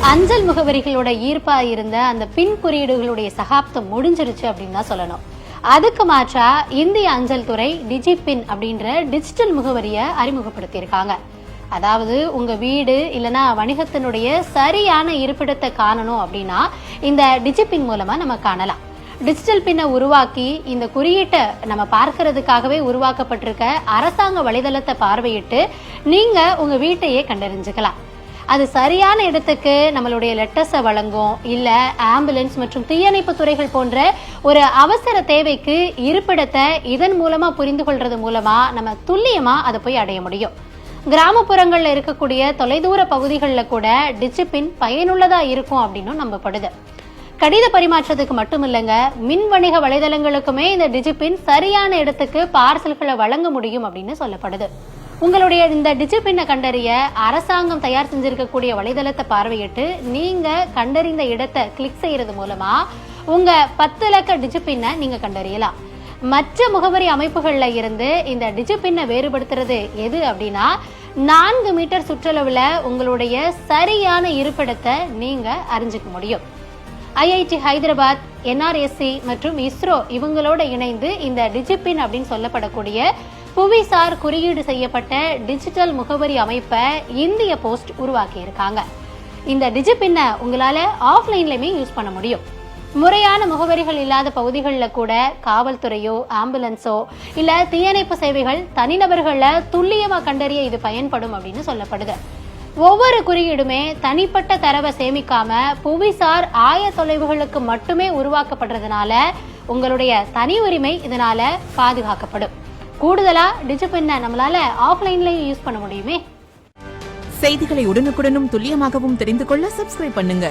அஞ்சல் முகவரிகளோட ஈர்ப்பா இருந்த அந்த பின் குறியீடுகளுடைய சகாப்தம் முடிஞ்சிருச்சு அப்படின்னு தான் சொல்லணும். அதுக்கு மாற்றா இந்திய அஞ்சல் துறை டிஜிபின் அப்படின்ற டிஜிட்டல் முகவரியை அறிமுகப்படுத்தியிருக்காங்க. அதாவது உங்க வீடு இல்லைன்னா வணிகத்தினுடைய சரியான இருப்பிடத்தை காணணும் அப்படின்னா இந்த டிஜிபின் மூலமா நம்ம காணலாம். டிஜிட்டல் பின்னை உருவாக்கி இந்த குறியீட்டை நம்ம பார்க்கறதுக்காகவே உருவாக்கப்பட்டிருக்க அரசாங்க வலைதளத்தை பார்வையிட்டு நீங்க உங்க வீட்டையே கண்டறிஞ்சுக்கலாம். அது சரியான இடத்துக்கு நம்மளுடைய லெட்டர்ஸை வழங்கும், இல்ல ஆம்புலன்ஸ் மற்றும் தீயணைப்பு துறைகள் போன்ற ஒரு அவசர தேவைக்கு இருப்பிடத்தை இதன் மூலமா புரிந்து கொள்றது மூலமா நம்ம துல்லியமா அதை போய் அடைய முடியும். கிராமப்புறங்கள்ல இருக்கக்கூடிய தொலைதூர பகுதிகளில் கூட டிஜிபின் பயனுள்ளதா இருக்கும் அப்படின்னு நம்பப்படுது. கடித பரிமாற்றத்துக்கு மட்டும் இல்லைங்க, மின் வணிக வலைதளங்களுக்குமே இந்த டிஜிபின் சரியான இடத்துக்கு பார்சல்களை வழங்க முடியும் அப்படின்னு சொல்லப்படுது. உங்களுடைய இந்த டிஜிபின்னை கண்டறிய அரசாங்கம் தயார் செஞ்சிருக்கக்கூடிய வலைதளத்தை பார்வையிட்டு நீங்க கண்டறிந்த இடத்தை கிளிக் செய்யறது மூலமா உங்க 10 இலக்க டிஜிபின்னை நீங்க கண்டறியலாம். மற்ற முகவரி அமைப்புகள்ல இருந்து இந்த டிஜிபின்னை வேறுபடுத்துறது எது அப்படின்னா 4 மீட்டர் சுற்றளவுல உங்களுடைய சரியான இருப்பிடத்தை நீங்க அறிஞ்சிக்க முடியும். ஐஐடி ஹைதராபாத், என்ஆர்எஸ்சி மற்றும் இஸ்ரோ இவங்களோட இணைந்து இந்த டிஜிபின் அப்படின்னு சொல்லப்படக்கூடிய புவிசார் குறியீடு செய்யப்பட்ட டிஜிட்டல் முகவரி அமைப்பை இந்திய போஸ்ட் உருவாக்கி இருக்காங்க. இந்த டிஜிபின்னை உங்களால ஆஃப்லைன்லயுமே யூஸ் பண்ண முடியும். முறையான முகவரிகள் இல்லாத பகுதிகளில் கூட காவல்துறையோ ஆம்புலன்ஸோ இல்ல தீயணைப்பு சேவைகள் தனிநபர்களை துல்லியமா கண்டறிய இது பயன்படும் அப்படின்னு சொல்லப்படுது. ஒவ்வொரு குறியீடுமே தனிப்பட்ட தரவை சேமிக்காம புவிசார் ஆய தொலைவுகளுக்கு மட்டுமே உருவாக்கப்படுறதுனால உங்களுடைய தனி உரிமை இதனால பாதுகாக்கப்படும். கூடுதலா டிஜிபின்னை நம்மளால ஆஃப்லைன்லயும் யூஸ் பண்ண முடியுமே. செய்திகளை உடனுக்குடனும் துல்லியமாகவும் தெரிந்து கொள்ள சப்ஸ்கிரைப் பண்ணுங்க.